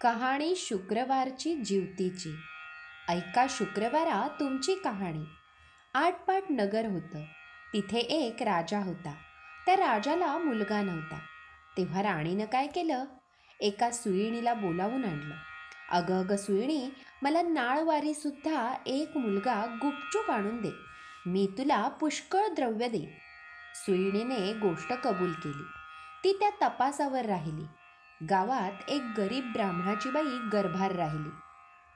कहाणी शुक्रवारची जीवतीची. ऐका शुक्रवारा तुमची कहाणी. आटपाट नगर होतं. तिथे एक राजा होता. त्या राजाला मुलगा नव्हता. तेव्हा राणीनं काय केलं? एका सुईणीला बोलावून आणलं. अगं अगं सुईणी, मला नाळवारीसुद्धा एक मुलगा गुपचूप आणून दे. मी तुला पुष्कळ द्रव्य देईन. सुईणीने गोष्ट कबूल केली. ती त्या तपासावर राहिली. गावात एक गरीब ब्राह्मणाची बाई गर्भार राहिली.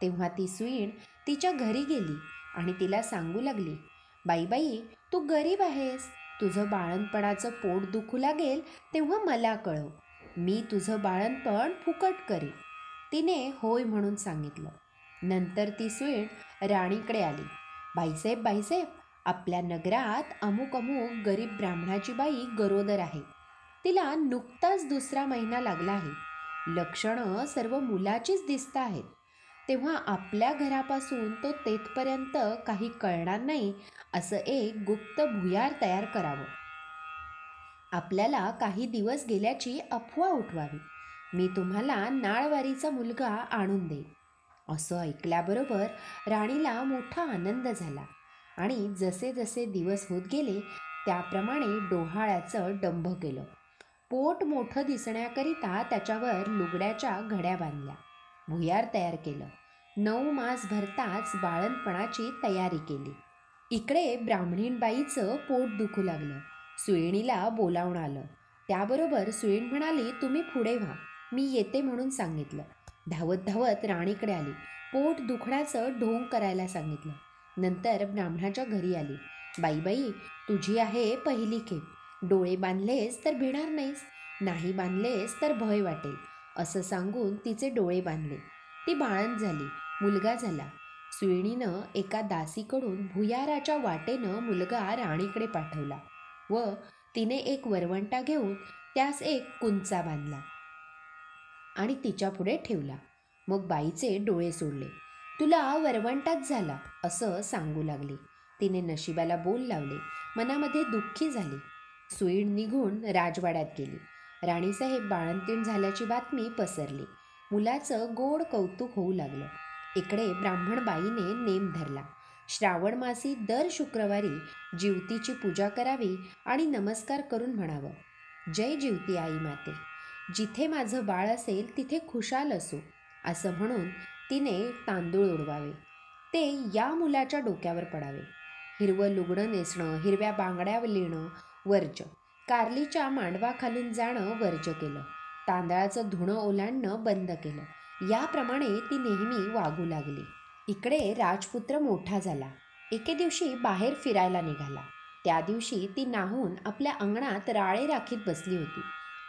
तेव्हा ती सुईण तिच्या घरी गेली आणि तिला सांगू लागली, बाई बाई, तू गरीब आहेस. तुझं बाळंतपणाचं पोट दुखू लागेल तेव्हा मला कळव. मी तुझं बाळंतपण फुकट करीन. तिने होय म्हणून सांगितलं. नंतर ती सुईण राणीकडे आली. बाईसाहेब बाईसाहेब, आपल्या नगरात अमुक अमुक गरीब ब्राह्मणाची बाई गरोदर आहे. तिला नुकताच 2रा महिना लागला आहे. लक्षणं सर्व मुलाचीच दिसत आहेत. तेव्हा आपल्या घरापासून तो तेथपर्यंत काही कळणार नाही असं एक गुप्त भुयार तयार करावं. आपल्याला काही दिवस गेल्याची अफवा उठवावी. मी तुम्हाला नाळवारीचा मुलगा आणून देईन. असं ऐकल्याबरोबर राणीला मोठा आनंद झाला आणि जसे जसे दिवस होत गेले त्याप्रमाणे डोहाळ्याचं डंभ केलं. पोट मोठं दिसण्याकरिता त्याच्यावर लुगड्याच्या घड्या बांधल्या. भुयार तयार केलं. 9 मास भरताच बाळंतपणाची तयारी केली. इकडे ब्राह्मणीबाईचं पोट दुखू लागलं. सुईणीला बोलावून आलं. त्याबरोबर सुईण म्हणाली, तुम्ही पुढे व्हा, मी येते म्हणून सांगितलं. धावत धावत राणीकडे आली. पोट दुखण्याचं ढोंग करायला सांगितलं. नंतर ब्राह्मणाच्या घरी आली. बाई बाई, तुझी आहे पहिली खेप. डोळे बांधलेस तर भिणार नाहीस, नाही बांधलेस तर भय वाटेल असं सांगून तिचे डोळे बांधले. ती बाळंत झाली. मुलगा झाला. सुईणीनं एका दासीकडून भुयाराच्या वाटेनं मुलगा राणीकडे पाठवला व तिने एक वरवंटा घेऊन त्यास एक कुंचा बांधला आणि तिच्या पुढे ठेवला. मग बाईचे डोळे सोडले. तुला वरवंटाच झाला असं सांगू लागली. तिने नशिबाला बोल लावले. मनामध्ये दुःखी झाली. सुईण निघून राजवाड्यात गेली. राणीसाहेब बाळंतीण झाल्याची बातमी पसरली. मुलाचं गोड कौतुक होऊ लागलं. इकडे ब्राह्मणबाईने नेम धरला. श्रावण मासी दर शुक्रवारी जीवतीची पूजा करावी आणि नमस्कार करून म्हणावं, जय जीवती आई माते, जिथे माझं बाळ असेल तिथे खुशाल असो असं म्हणून तिने तांदूळ उडवावे. ते या मुलाच्या डोक्यावर पडावे. हिरवं लुगडं नेसणं, हिरव्या बांगड्या लिहिणं वर्ज्य. कारलीच्या मांडवाखालून जाणं वर्ज्य केलं. तांदळाचं धुणं ओलांडणं बंद केलं. याप्रमाणे ती नेहमी वागू लागली. इकडे राजपुत्र मोठा झाला. एके दिवशी बाहेर फिरायला निघाला. त्या दिवशी ती नाहून आपल्या अंगणात राळे राखीत बसली होती.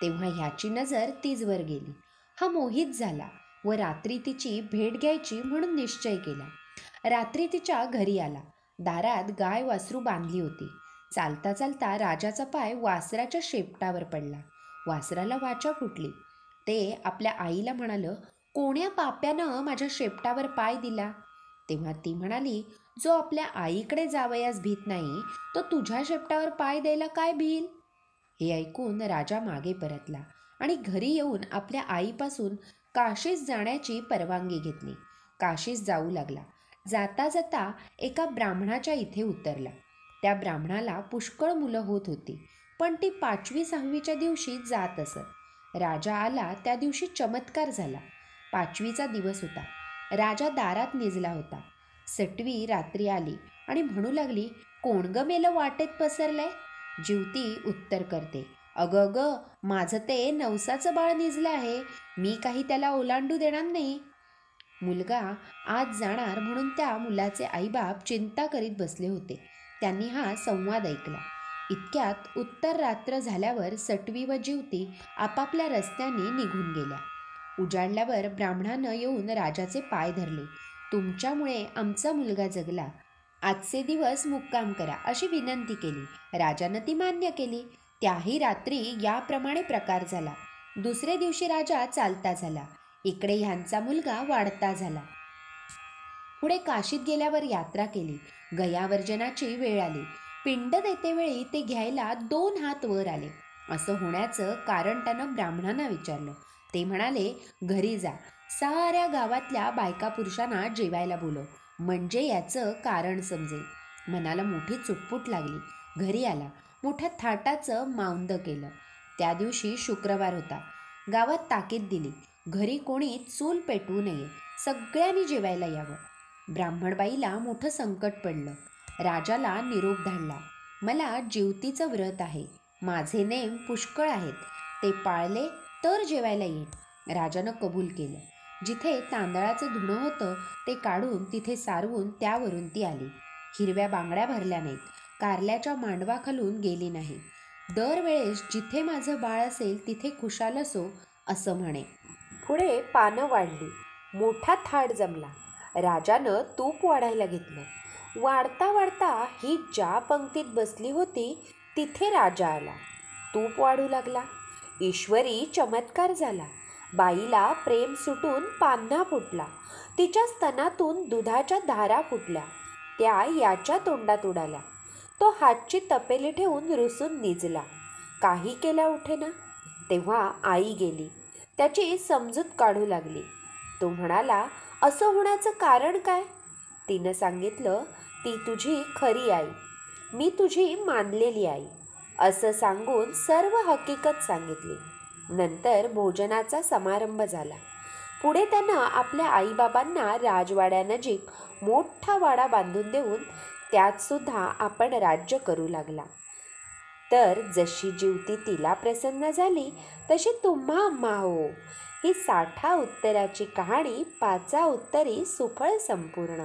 तेव्हा ह्याची नजर तिजवर गेली. हा मोहित झाला व रात्री तिची भेट घ्यायची म्हणून निश्चय केला. रात्री तिच्या घरी आला. दारात गाय वासरू बांधली होती. चालता चालता राजाचा पाय वासराच्या शेपटावर पडला. वासराला वाचा फुटली. ते आपल्या आईला म्हणालं, कोण्या पाप्यानं माझ्या शेपटावर पाय दिला? तेव्हा ती म्हणाली, जो आपल्या आईकडे जावयास भीत नाही तो तुझ्या शेपटावर पाय द्यायला काय भिल? हे ऐकून राजा मागे परतला आणि घरी येऊन आपल्या आईपासून काशीस जाण्याची परवानगी घेतली. काशीस जाऊ लागला. जाता जाता एका ब्राह्मणाच्या इथे उतरला. त्या ब्राह्मणाला पुष्कळ मुलं होत होती, पण ती 5वी-6वीच्या दिवशी जात असत. राजा आला त्या दिवशी चमत्कार झाला. 5वीचा दिवस होता. राजा दारात निजला होता. सटवी रात्री आली आणि म्हणू लागली, कोण ग मेलं वाटेत पसरलंय? जीवती उत्तर करते, अगं अगं, माझं ते नवसाचं बाळ निजलं आहे. मी काही त्याला ओलांडू देणार नाही. मुलगा आज जाणार म्हणून त्या मुलाचे आईबाप चिंता करीत बसले होते. त्यांनी हा संवाद ऐकला. इतक्यात उत्तर रात्र झाल्यावर सटवी व जीवती आपापल्या रस्त्याने निघून गेल्या. उजाडल्यावर ब्राह्मणानं येऊन राजाचे पाय धरले. तुमच्यामुळे आमचा मुलगा जगला. आजचे दिवस मुक्काम करा अशी विनंती केली. राजानं ती मान्य केली. त्याही रात्री याप्रमाणे प्रकार झाला. दुसरे दिवशी राजा चालता झाला. इकडे ह्यांचा मुलगा वाढता झाला. पुढे काशीत गेल्यावर यात्रा केली. गयावर्जनाची वेळ आली. पिंड देतेवेळी ते घ्यायला 2 हात वर आले. असं होण्याचं कारण त्यानं ब्राह्मणांना विचारलं. ते म्हणाले, घरी जा, साऱ्या गावातल्या बायका पुरुषांना जेवायला बोलव, म्हणजे याचं कारण समजेल. मनाला मोठी चुटपुट लागली. घरी आला, मोठ्या थाटाचं मावंद केलं. त्या दिवशी शुक्रवार होता. गावात ताकीद दिली, घरी कोणी चूल पेटवू नये, सगळ्यांनी जेवायला यावं. ब्राह्मणबाईला मोठं संकट पडलं. राजाला निरोप धाडला, मला जिवतीचं व्रत आहे, माझे नेम पुष्कळ आहेत, ते पाळले तर जेवायला येईन. राजानं कबूल केलं. जिथे तांदळाचं धुणं होतं ते काढून तिथे सारवून त्यावरून ती आली. हिरव्या बांगड्या भरल्या नाहीत, कारल्याच्या मांडवाखालून गेली नाही. दरवेळेस जिथे माझं बाळ असेल तिथे खुशाल असो असं म्हणे. पुढे पानं वाढली, मोठा थाट जमला. राजानं तूप वाढायला घेतलं. वाढता वाढता ही ज्या पंक्तीत बसली होती तिथे राजा आला. तूप वाढू लागला. ईश्वरी चमत्कार झाला. बाईला प्रेम सुटून पान्हा फुटला. तिच्या स्तनातून दुधाच्या धारा फुटल्या. त्या याच्या तोंडात उडाल्या. तो हातची तपेली ठेवून रुसून निजला. काही केल्या उठेना. तेव्हा आई गेली. त्याची समजूत काढू लागली. तो म्हणाला, असं होण्याचं कारण काय? तिनं सांगितलं, ती तुझी खरी आई, मी तुझी मानलेली आई, असं सांगून सर्व हकीकत सांगितली. नंतर भोजनाचा समारंभ झाला. पुढे त्यानं आपल्या आईबाबांना राजवाड्यानजीक मोठा वाडा बांधून देऊन त्यात सुद्धा आपण राज्य करू लागला. तर जशी जिवती तिला प्रसन्न झाली तशी तुम्हा आम्हा हो. ही 60 उत्तराची कहाणी 5 उत्तरी सुफळ संपूर्ण.